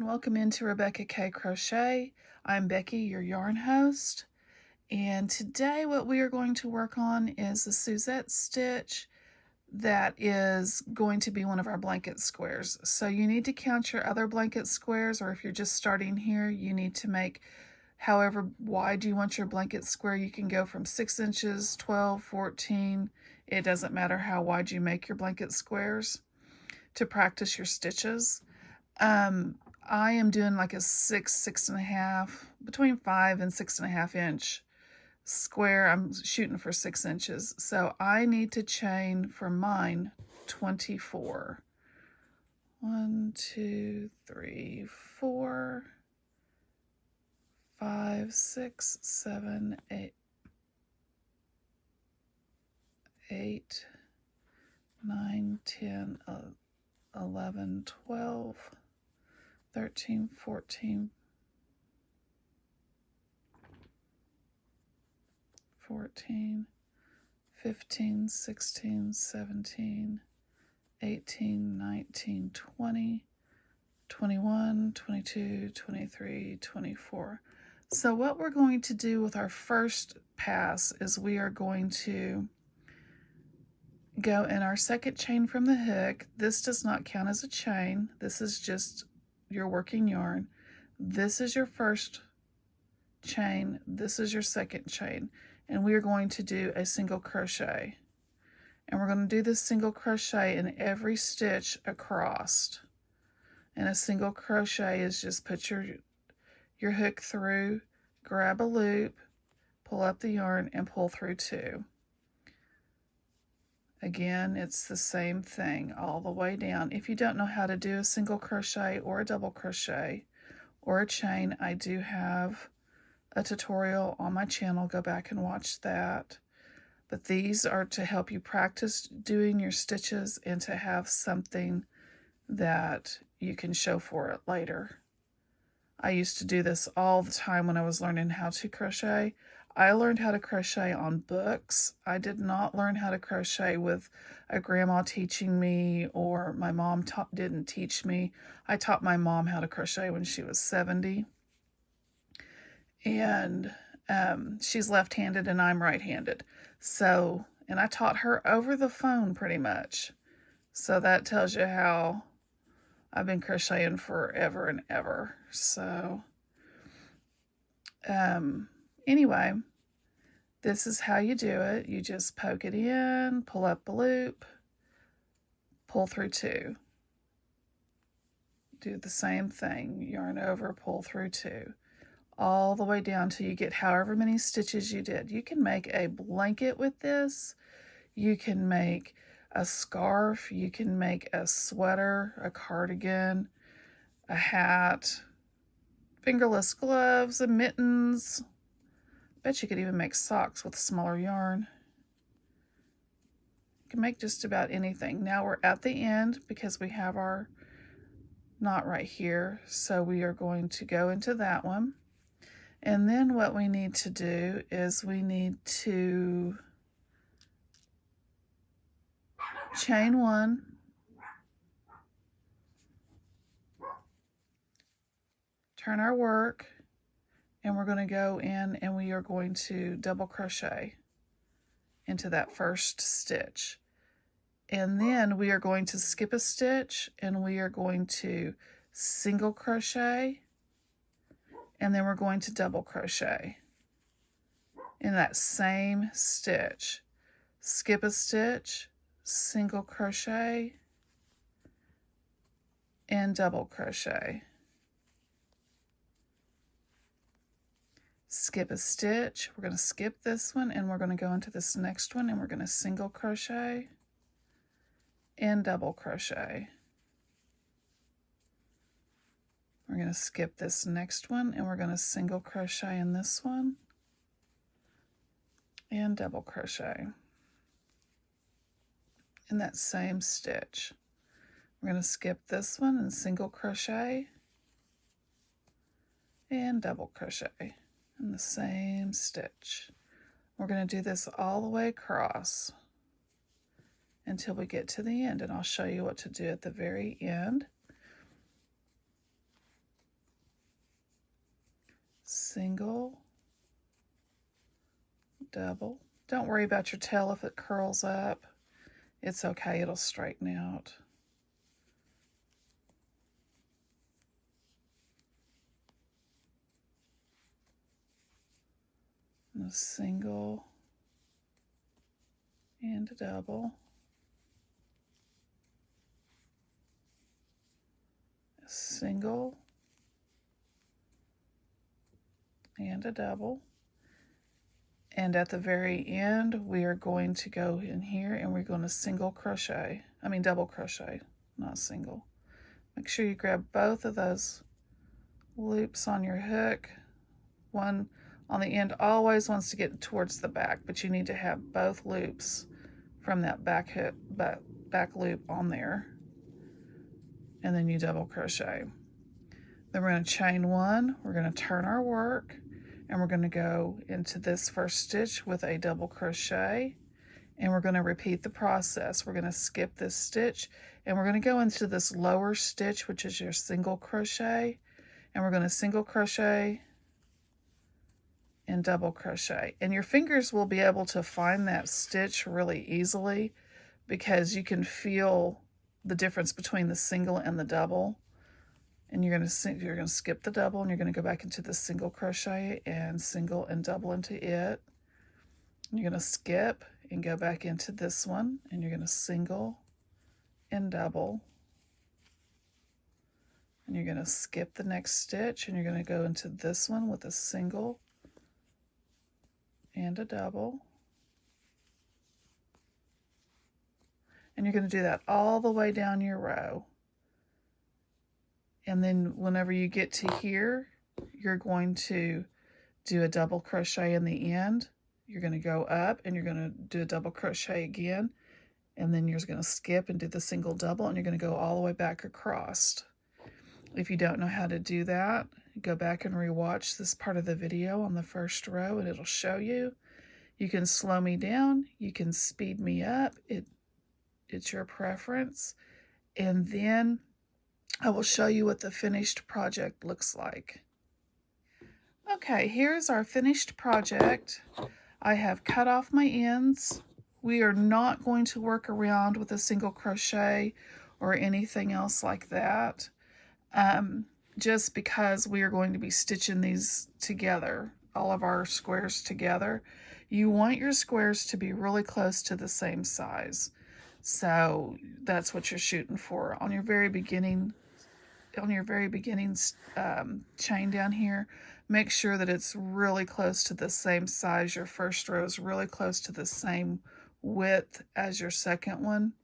welcome into Rebecca K Crochet. I'm Becky, your yarn host, and today what we are going to work on is a Suzette stitch that is going to be one of our blanket squares. So you need to count your other blanket squares, or if you're just starting here, you need to make however wide you want your blanket square. You can go from 6 inches, 12, 14. It doesn't matter how wide you make your blanket squares to practice your stitches. I am doing like a 6.5, between 5 and 6.5 inch square. I'm shooting for 6 inches. So I need to chain for mine 24. 1, 2, 3, 4, 5, 6, 7, 8, 9, 10, 11, 12, 13, 14, 15, 16, 17, 18, 19, 20, 21, 22, 23, 24. So what we're going to do with our first pass is we are going to go in our second chain from the hook. This does not count as a chain. This is just your working yarn. This is your first chain. This is your second chain. And we are going to do a single crochet. And we're going to do this single crochet in every stitch across. And a single crochet is just put your hook through, grab a loop, pull up the yarn, and pull through 2. Again, it's the same thing all the way down. If you don't know how to do a single crochet or a double crochet or a chain, I do have a tutorial on my channel. Go back and watch that. But these are to help you practice doing your stitches and to have something that you can show for it later. I used to do this all the time when I was learning how to crochet. I learned how to crochet on books. I did not learn how to crochet with a grandma teaching me, or my mom didn't teach me. I taught my mom how to crochet when she was 70. And she's left-handed and I'm right-handed. So, and I taught her over the phone pretty much. So that tells you how I've been crocheting forever and ever. So, anyway, this is how you do it. You just poke it in, pull up a loop, pull through 2. Do the same thing, yarn over, pull through 2. All the way down till you get however many stitches you did. You can make a blanket with this. You can make a scarf. You can make a sweater, a cardigan, a hat, fingerless gloves, and mittens. Bet you could even make socks with smaller yarn. You can make just about anything. Now we're at the end because we have our knot right here. So we are going to go into that one. And then what we need to do is we need to chain 1, turn our work, and we're going to go in and we are going to double crochet into that first stitch. And then we are going to skip a stitch and we are going to single crochet, and then we're going to double crochet in that same stitch. Skip a stitch, single crochet, and double crochet. Skip a stitch. We're going to skip this one and we're going to go into this next one and we're going to single crochet and double crochet. We're going to skip this next one and we're going to single crochet in this one and double crochet in that same stitch. We're going to skip this one and single crochet and double crochet in the same stitch. We're going to do this all the way across until we get to the end, and I'll show you what to do at the very end. single, double. Don't worry about your tail if it curls up. It's okay, it'll straighten out. And a single and a double. A single and a double. And at the very end, we are going to go in here and we're going to double crochet, not single. Make sure you grab both of those loops on your hook. One on the end always wants to get towards the back, but you need to have both loops from that back loop on there. And then you double crochet. Then we're going to chain one, we're going to turn our work, and we're going to go into this first stitch with a double crochet, and we're going to repeat the process. We're going to skip this stitch, and we're going to go into this lower stitch, which is your single crochet, and we're going to single crochet and double crochet. And your fingers will be able to find that stitch really easily because you can feel the difference between the single and the double. And you're going to skip the double, and you're going to go back into the single crochet and single and double into it. And you're going to skip and go back into this one, and you're going to single and double. And you're going to skip the next stitch, and you're going to go into this one with a single and a double. And you're going to do that all the way down your row. And then whenever you get to here, you're going to do a double crochet in the end. You're going to go up and you're going to do a double crochet again. And then you're going to skip and do the single double, and you're going to go all the way back across. If you don't know how to do that, go back and rewatch this part of the video on the first row and it'll show you. You can slow me down, you can speed me up, it's your preference. And then I will show you what the finished project looks like. Okay, here's our finished project. I have cut off my ends. We are not going to work around with a single crochet or anything else like that, just because we are going to be stitching these together, all of our squares together. You want your squares to be really close to the same size. So that's what you're shooting for. On your very beginning chain down here, make sure that it's really close to the same size. Your first row is really close to the same width as your second one,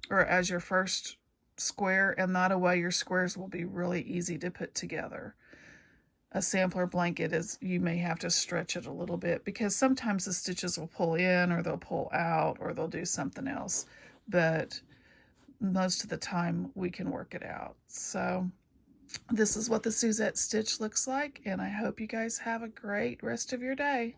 or as your first square, and that way your squares will be really easy to put together. A sampler blanket you may have to stretch it a little bit because sometimes the stitches will pull in, or they'll pull out, or they'll do something else. But most of the time we can work it out. So this is what the Suzette stitch looks like, and I hope you guys have a great rest of your day.